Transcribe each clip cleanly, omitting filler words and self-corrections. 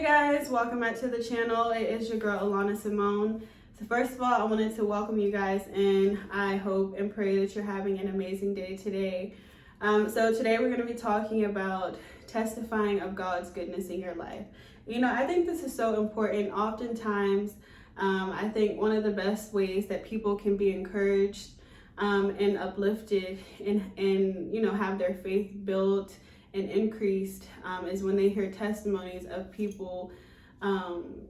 guys, welcome back to the channel. It is your girl Alana Simone. So first of all, I wanted to welcome you guys and I hope and pray that you're having an amazing day today. So today we're going to be talking about testifying of God's goodness in your life. You know, I think this is so important. Oftentimes, I think one of the best ways that people can be encouraged and uplifted and you know, have their faith built and increased is when they hear testimonies of people,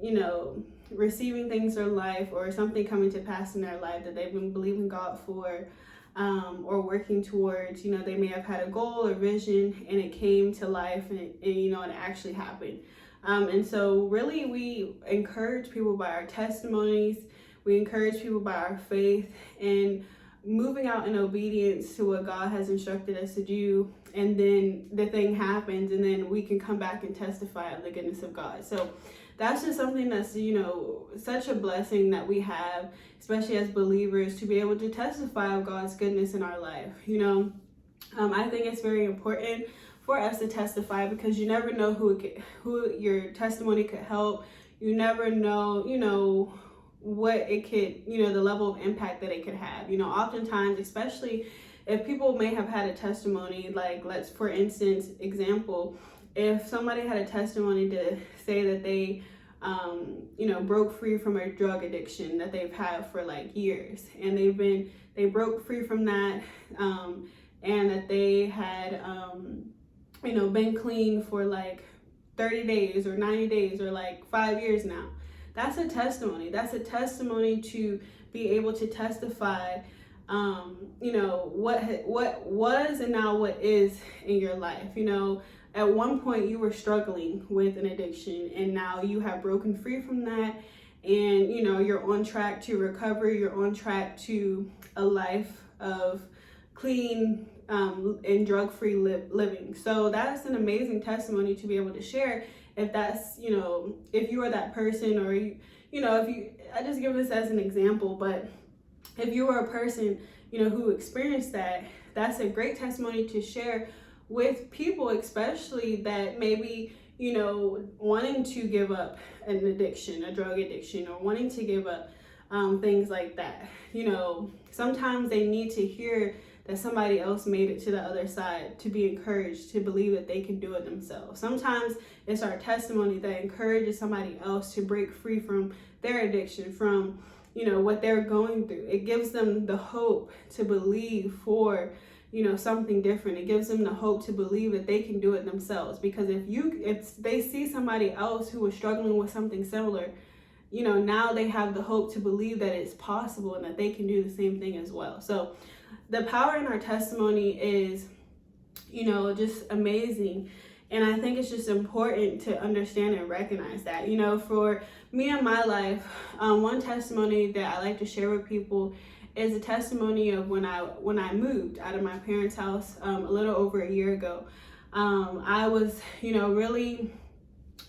you know, receiving things in their life or something coming to pass in their life that they've been believing God for or working towards. You know, they may have had a goal or vision and it came to life and you know, it actually happened. And so really we encourage people by our testimonies. We encourage people by our faith and moving out in obedience to what God has instructed us to do, and then the thing happens and then we can come back and testify of the goodness of God. So that's just something that's, you know, such a blessing that we have, especially as believers, to be able to testify of God's goodness in our life. You know, I think it's very important for us to testify because you never know who your testimony could help. You never know, you know, what it could, you know, the level of impact that it could have. You know, oftentimes, especially if people may have had a testimony, like let's, for instance, example, if somebody had a testimony to say that they, you know, broke free from a drug addiction that they've had for like years, and they broke free from that, and that they had, you know, been clean for like 30 days or 90 days or like 5 years now. That's a testimony. That's a testimony to be able to testify, you know, what was and now what is in your life. You know, at one point you were struggling with an addiction and now you have broken free from that, and you know, you're on track to recovery. You're on track to a life of clean and drug-free living. So that's an amazing testimony to be able to share. If that's, you know, if you are that person, or you know, I just give this as an example, but if you are a person, you know, who experienced that, that's a great testimony to share with people, especially that maybe, you know, wanting to give up an addiction, a drug addiction, or wanting to give up things like that. You know, sometimes they need to hear that somebody else made it to the other side to be encouraged to believe that they can do it themselves. Sometimes it's our testimony that encourages somebody else to break free from their addiction, from, you know, what they're going through. It gives them the hope to believe for, you know, something different. It gives them the hope to believe that they can do it themselves. Because if they see somebody else who is struggling with something similar, you know, now they have the hope to believe that it's possible and that they can do the same thing as well. So the power in our testimony is, you know, just amazing. And I think it's just important to understand and recognize that. You know, for me in my life, one testimony that I like to share with people is a testimony of when I moved out of my parents' house a little over a year ago. I was, you know, really,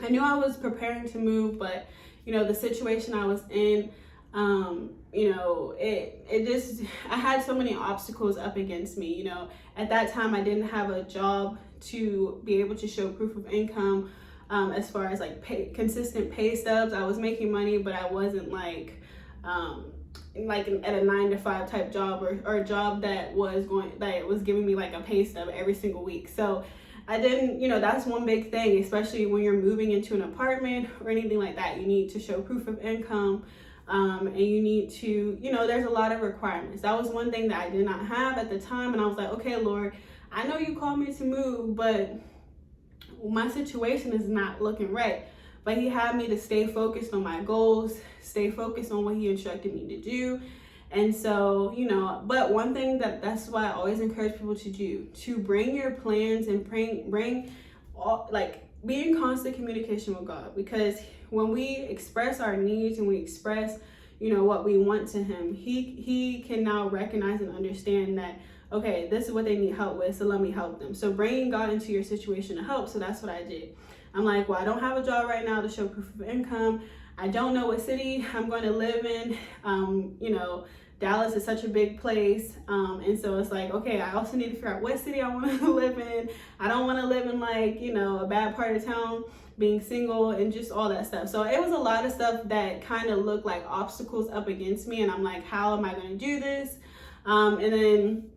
I knew I was preparing to move, but, you know, the situation I was in, you know, it just, I had so many obstacles up against me. You know, at that time I didn't have a job to be able to show proof of income, as far as like consistent pay stubs. I was making money, but I wasn't like at a 9-to-5 type job, or a job that was giving me like a pay stub every single week. So I didn't, you know, that's one big thing, especially when you're moving into an apartment or anything like that. You need to show proof of income. And you need to, you know, there's a lot of requirements. That was one thing that I did not have at the time. And I was like, okay, Lord, I know you called me to move, but my situation is not looking right. But he had me to stay focused on my goals, stay focused on what he instructed me to do. And so, you know, but one thing that's why I always encourage people to do, to bring your plans and bring all, like, be in constant communication with God. Because when we express our needs and we express, you know, what we want to him, he can now recognize and understand that, okay, this is what they need help with, so let me help them. So bringing God into your situation to help. So that's what I did. I'm like, well, I don't have a job right now to show proof of income. I don't know what city I'm going to live in. You know, Dallas is such a big place. And so it's like, okay, I also need to figure out what city I want to live in. I don't want to live in like, you know, a bad part of town, being single and just all that stuff. So it was a lot of stuff that kind of looked like obstacles up against me. And I'm like, how am I going to do this? And then,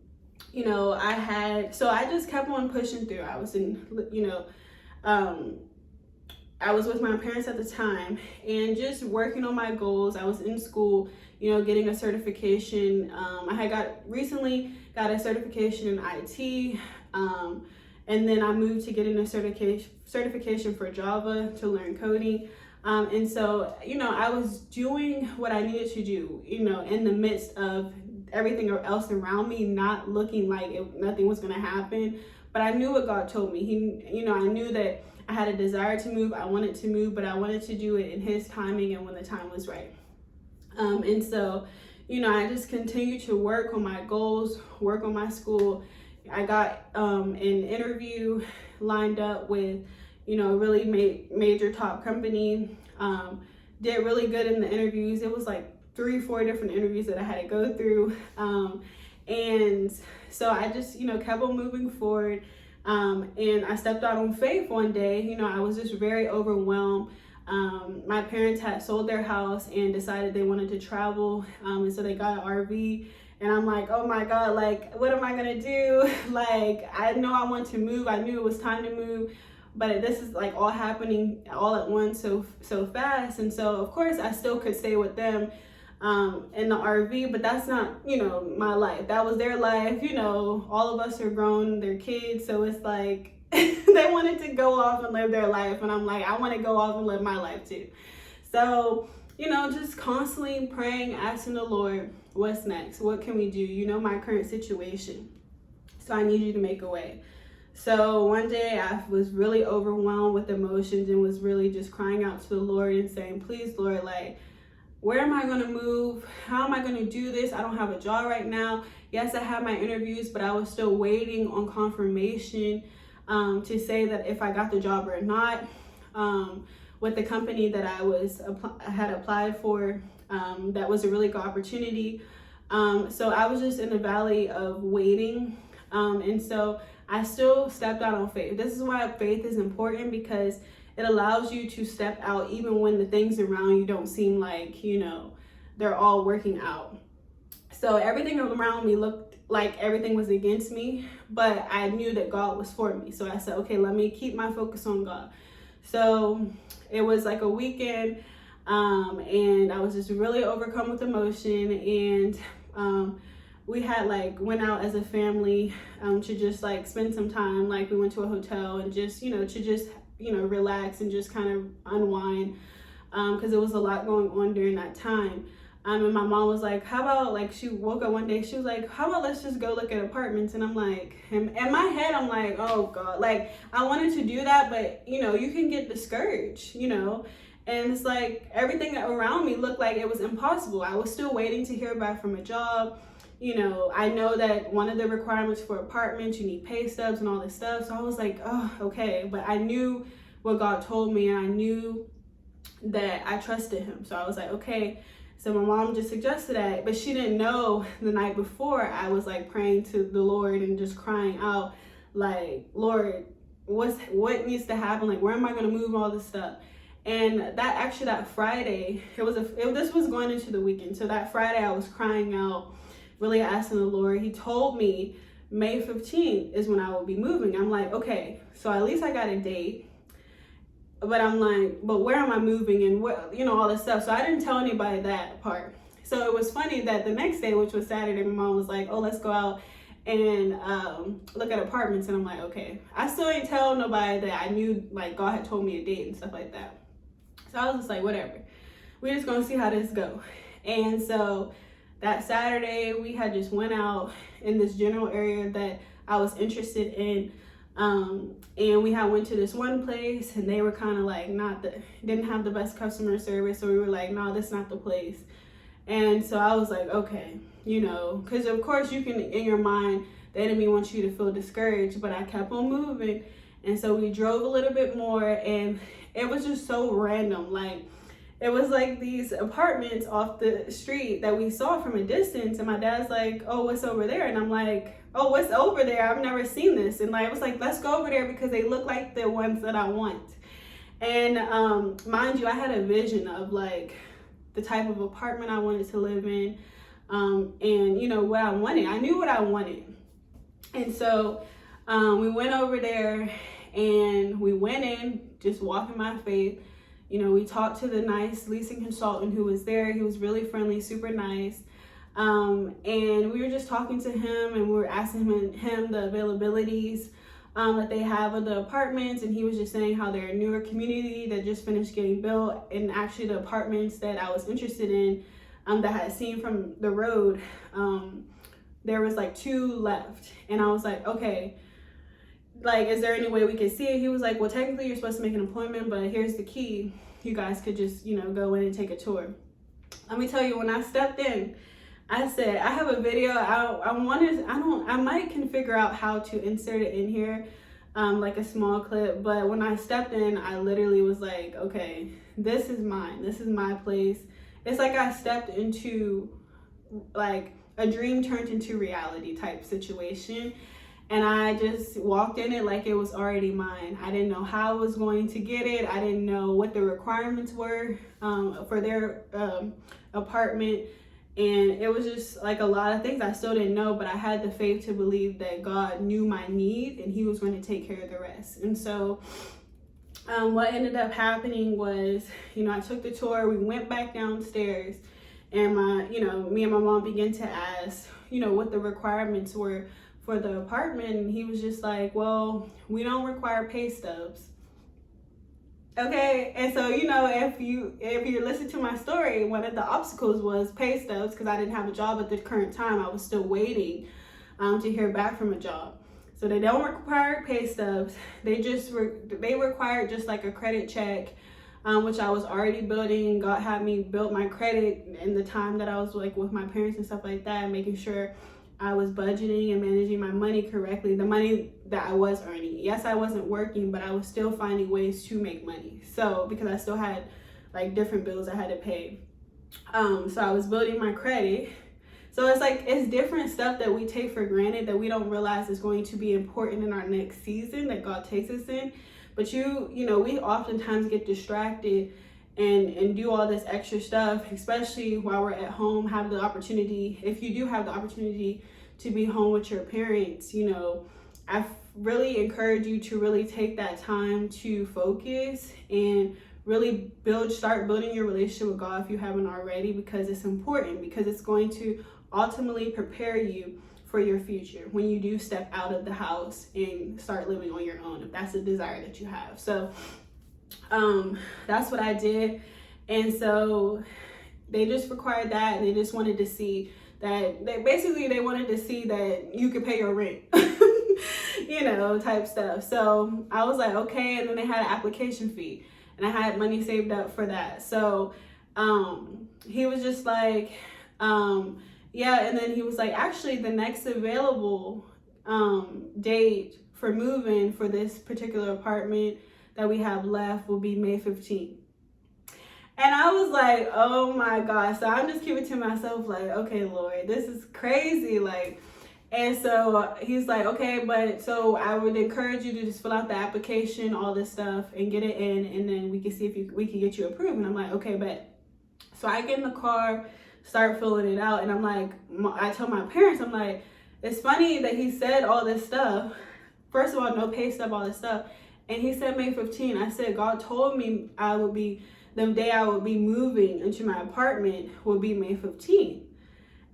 you know, I just kept on pushing through. I was in, you know, I was with my parents at the time and just working on my goals. I was in school, you know, getting a certification. I had recently got a certification in IT. And then I moved to getting a certification for Java to learn coding. And so, you know, I was doing what I needed to do, you know, in the midst of everything else around me not looking like nothing was going to happen. But I knew what God told me. You know, I knew that I had a desire to move. I wanted to move, but I wanted to do it in His timing and when the time was right. And so, you know, I just continued to work on my goals, work on my school. I got an interview lined up with, you know, a really major top company. Did really good in the interviews. It was like 3-4 different interviews that I had to go through. And so I just, you know, kept on moving forward. And I stepped out on faith one day. You know, I was just very overwhelmed. My parents had sold their house and decided they wanted to travel. And so they got an RV. And I'm like, oh my God, like, what am I gonna do? Like, I know I want to move. I knew it was time to move, but this is like all happening all at once so fast. And so of course I still could stay with them in the RV, but that's not, you know, my life. That was their life. You know, all of us are grown, they're kids. So it's like, they wanted to go off and live their life. And I'm like, I want to go off and live my life too. So, you know, just constantly praying, asking the Lord, what's next? What can we do? You know, my current situation. So I need you to make a way. So one day I was really overwhelmed with emotions and was really just crying out to the Lord and saying, please, Lord, like, where am I going to move? How am I going to do this? I don't have a job right now. Yes, I had my interviews, but I was still waiting on confirmation to say that if I got the job or not. With the company that I had applied for, that was a really good opportunity. So I was just in the valley of waiting. And so I still stepped out on faith. This is why faith is important, because it allows you to step out even when the things around you don't seem like, you know, they're all working out. So everything around me looked like everything was against me, but I knew that God was for me. So I said, okay, let me keep my focus on God. So it was like a weekend, and I was just really overcome with emotion. And we had went out as a family to just spend some time. Like we went to a hotel and just, relax and just kind of unwind, because there was a lot going on during that time. And my mom was like, how about, she woke up one day, she was like, how about let's just go look at apartments? And I'm like, in my head, I'm like, oh God, I wanted to do that, but you can get discouraged, and it's like everything around me looked like it was impossible. I was still waiting to hear back from a job. I know that one of the requirements for apartments, you need pay stubs and all this stuff. So I was like, oh, okay. But I knew what God told me, and I knew that I trusted Him. So I was like, okay. So my mom just suggested that, but she didn't know the night before I was praying to the Lord and just crying out, Lord, what needs to happen? Where am I going to move all this stuff? And that Friday, this was going into the weekend. So that Friday I was crying out, really asking the Lord. He told me May 15th is when I will be moving. I'm like, okay, so at least I got a date. But I'm like, but where am I moving and what, all this stuff. So I didn't tell anybody that part. So it was funny that the next day, which was Saturday, my mom was like, oh, let's go out and look at apartments. And I'm like, okay. I still ain't tell nobody that I knew God had told me a date and stuff like that. So I was just like, whatever. We're just gonna see how this go. And so that Saturday, we had just went out in this general area that I was interested in. And we had went to this one place, and they were kind of didn't have the best customer service. So we were like, no, that's not the place. And so I was like, okay, because of course you can, in your mind, the enemy wants you to feel discouraged, but I kept on moving. And so we drove a little bit more, and it was just so random. it was like these apartments off the street that we saw from a distance. And my dad's like, oh, what's over there? And I'm like, oh, what's over there? I've never seen this. And like, it was like, let's go over there because they look like the ones that I want. And mind you, I had a vision of like the type of apartment I wanted to live in, and you know what I wanted. I knew what I wanted. And so we went over there and we went in, just walking by faith. You know, we talked to the nice leasing consultant who was there. He was really friendly, super nice. And we were just talking to him, and we were asking him the availabilities that they have of the apartments. And he was just saying how they're a newer community that just finished getting built. And actually the apartments that I was interested in, that I had seen from the road, there was like 2 left. And I was like, okay, like, is there any way we could see it? He was like, well, technically you're supposed to make an appointment, but here's the key. You guys could just, you know, go in and take a tour. Let me tell you, when I stepped in, I said, I have a video. I might can figure out how to insert it in here, like a small clip. But when I stepped in, I literally was like, okay, this is mine. This is my place. It's like I stepped into like a dream turned into reality type situation. And I just walked in it like it was already mine. I didn't know how I was going to get it. I didn't know what the requirements were for their apartment. And it was just like a lot of things I still didn't know, but I had the faith to believe that God knew my need and he was going to take care of the rest. And so what ended up happening was, you know, I took the tour, we went back downstairs, and me and my mom began to ask, you know, what the requirements were for the apartment. And he was just like, well, we don't require pay stubs. Okay, and so, you know, if you listen to my story, one of the obstacles was pay stubs, because I didn't have a job at the current time. I was still waiting to hear back from a job. So they don't require pay stubs. They required just like a credit check, which I was already building. God had me build my credit in the time that I was like with my parents and stuff like that, making sure I was budgeting and managing my money correctly, the money that I was earning. Yes, I wasn't working, but I was still finding ways to make money. So because I still had like different bills I had to pay. So I was building my credit. So it's like, it's different stuff that we take for granted that we don't realize is going to be important in our next season that God takes us in. But you know, we oftentimes get distracted and do all this extra stuff, especially while we're at home, have the opportunity, if you do have the opportunity to be home with your parents. You know, I really encourage you to really take that time to focus and really start building your relationship with God if you haven't already, because it's important, because it's going to ultimately prepare you for your future when you do step out of the house and start living on your own, if that's a desire that you have. So that's what I did. And so they just required that, and they just wanted to see that they wanted to see that you could pay your rent, you know, type stuff. So I was like, okay. And then they had an application fee, and I had money saved up for that. So he was just like, yeah. And then he was like, actually the next available date for moving for this particular apartment that we have left will be May 15th. And I was like, oh my gosh. So I'm just keeping to myself like, okay, Lord, this is crazy. Like, and so he's like, okay, but so I would encourage you to just fill out the application, all this stuff, and get it in, and then we can see if we can get you approved. And I'm like, okay, but so I get in the car, start filling it out, and I'm like, I told my parents, I'm like, it's funny that he said all this stuff. First of all, no pay stub, all this stuff. And he said May 15. I said, God told me the day I would be moving into my apartment would be May 15.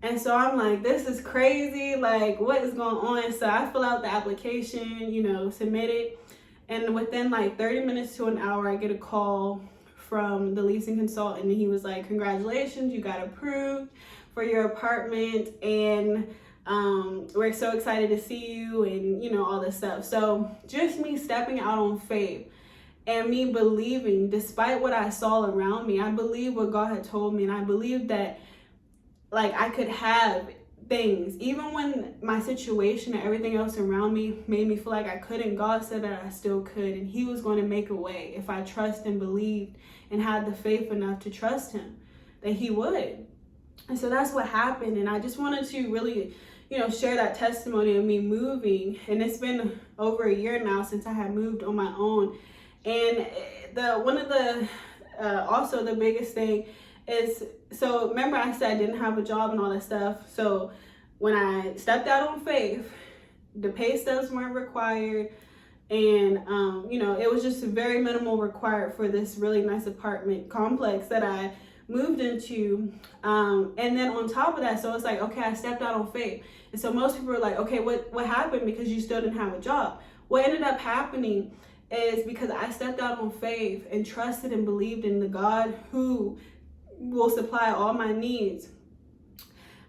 And so I'm like, this is crazy. Like, what is going on? So I fill out the application, you know, submit it. And within like 30 minutes to an hour, I get a call from the leasing consultant. And he was like, congratulations, you got approved for your apartment. And we're so excited to see you, and you know, all this stuff. So just me stepping out on faith and me believing, despite what I saw around me, I believe what God had told me, and I believed that like I could have things, even when my situation and everything else around me made me feel like I couldn't. God said that I still could, and he was going to make a way if I trust and believed and had the faith enough to trust him that he would. And so that's what happened. And I just wanted to really, share that testimony of me moving. And it's been over a year now since I had moved on my own. And also the biggest thing is, so remember I said I didn't have a job and all that stuff. So when I stepped out on faith, the pay stubs weren't required. And, it was just very minimal required for this really nice apartment complex that I moved into. And then on top of that, so it's like, okay, I stepped out on faith. And so most people are like, okay, what happened because you still didn't have a job? What ended up happening is because I stepped out on faith and trusted and believed in the God who will supply all my needs.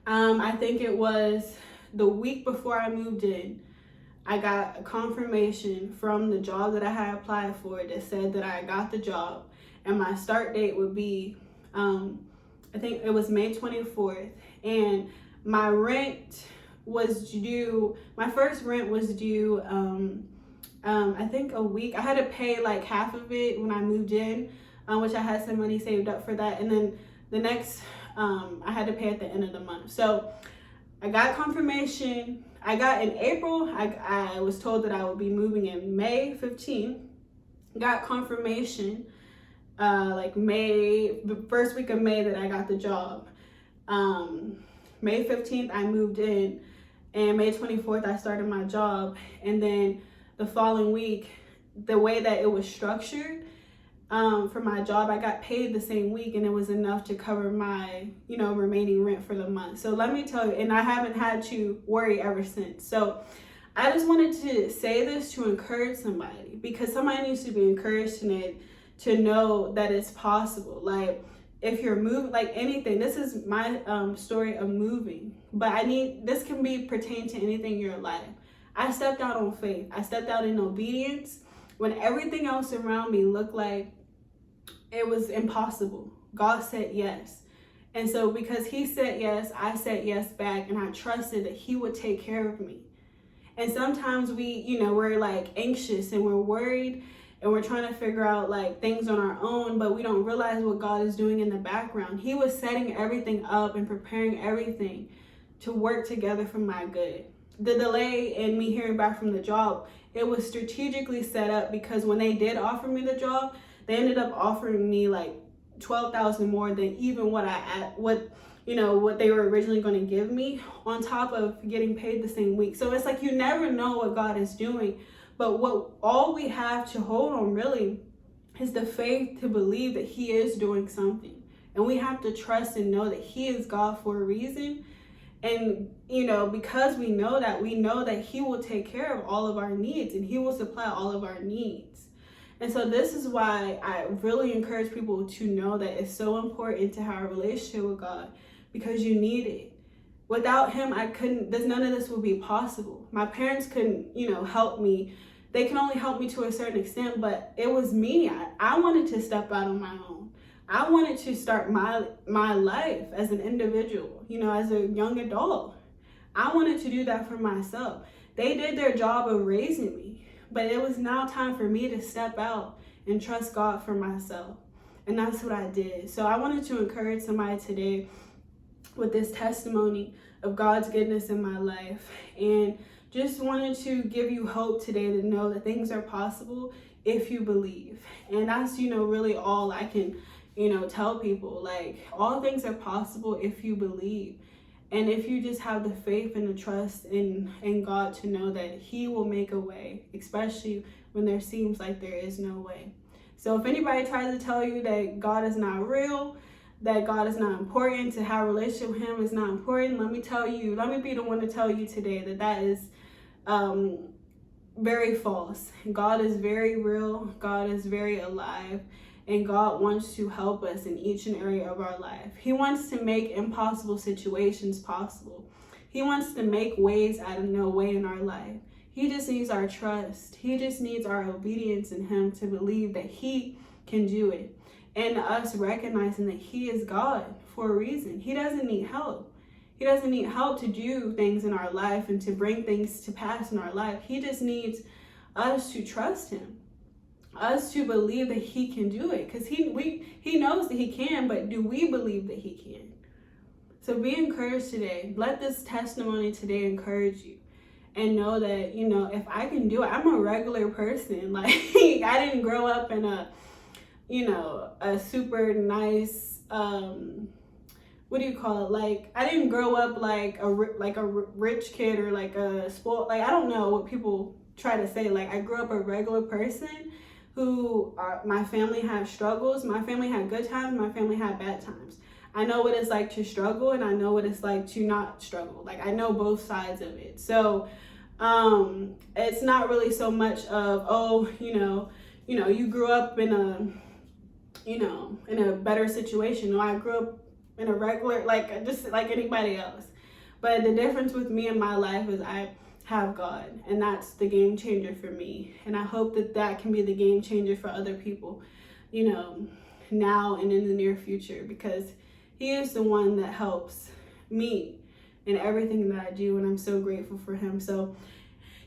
I think it was the week before I moved in, I got a confirmation from the job that I had applied for that said that I got the job and my start date would be, I think it was May 24th, and my rent was due, my first rent was due, I think a week. I had to pay like half of it when I moved in, which I had some money saved up for that. And then the next, I had to pay at the end of the month. So I got confirmation. I got in April, I was told that I would be moving in May 15th. Got confirmation, the first week of May that I got the job. May 15th, I moved in, and May 24th, I started my job. And then the following week, the way that it was structured, for my job, I got paid the same week, and it was enough to cover my, remaining rent for the month. So let me tell you, and I haven't had to worry ever since. So I just wanted to say this to encourage somebody, because somebody needs to be encouraged in it, to know that it's possible. Like, if you're moving, like anything, this is my story of moving, but this can be pertained to anything in your life. I stepped out on faith. I stepped out in obedience when everything else around me looked like it was impossible. God said yes. And so because he said yes, I said yes back, and I trusted that he would take care of me. And sometimes we're like anxious and we're worried and we're trying to figure out like things on our own, but we don't realize what God is doing in the background. He was setting everything up and preparing everything to work together for my good. The delay in me hearing back from the job, it was strategically set up, because when they did offer me the job, they ended up offering me like $12,000 more than even what they were originally going to give me, on top of getting paid the same week. So it's like, you never know what God is doing, but all we have to hold on really is the faith to believe that he is doing something. And we have to trust and know that he is God for a reason. And, because we know that he will take care of all of our needs, and he will supply all of our needs. And so this is why I really encourage people to know that it's so important to have a relationship with God, because you need it. Without him, none of this would be possible. My parents couldn't, help me. They can only help me to a certain extent, but it was me. I wanted to step out on my own. I wanted to start my life as an individual, as a young adult. I wanted to do that for myself. They did their job of raising me, but it was now time for me to step out and trust God for myself. And that's what I did. So I wanted to encourage somebody today with this testimony of God's goodness in my life, and just wanted to give you hope today to know that things are possible if you believe. And that's, really all I can tell people. Like, all things are possible if you believe. And if you just have the faith and the trust in God to know that he will make a way, especially when there seems like there is no way. So if anybody tries to tell you that God is not real, that God is not important, to have a relationship with him is not important, let me be the one to tell you today that is very false. God is very real. God is very alive. And God wants to help us in each and every area of our life. He wants to make impossible situations possible. He wants to make ways out of no way in our life. He just needs our trust. He just needs our obedience in him to believe that he can do it. And us recognizing that he is God for a reason. He doesn't need help. He doesn't need help to do things in our life and to bring things to pass in our life. He just needs us to trust him. us to believe that he can do it, because he knows that he can, but do we believe that he can? So be encouraged today. Let this testimony today encourage you, and know that, you know, if I can do it, I'm a regular person. Like, I didn't grow up in a, you know, a super nice, what do you call it? Like, I didn't grow up like a rich kid, or like a sport. Like, I don't know what people try to say. Like, I grew up a regular person who, my family had struggles. My family had good times. My family had bad times. I know what it's like to struggle, and I know what it's like to not struggle. Like, I know both sides of it. So it's not really so much of, oh, you know, you grew up in a, you know, in a better situation. No, I grew up in a regular, like, just like anybody else. But the difference with me and my life is I have God, and that's the game changer for me. And I hope that that can be the game changer for other people, you know, now and in the near future, because he is the one that helps me in everything that I do, and I'm so grateful for him. So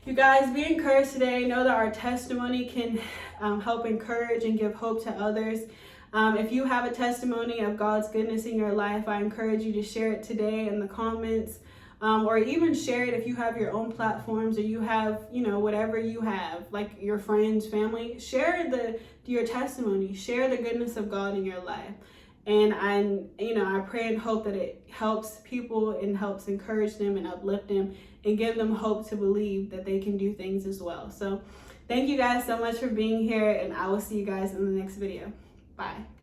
you guys, be encouraged today. Know that our testimony can help encourage and give hope to others. If you have a testimony of God's goodness in your life, I encourage you to share it today in the comments, or even share it if you have your own platforms, or you have, you know, whatever you have, like your friends, family. Share your testimony. Share the goodness of God in your life. And I pray and hope that it helps people and helps encourage them and uplift them and give them hope to believe that they can do things as well. So thank you guys so much for being here, and I will see you guys in the next video. Bye.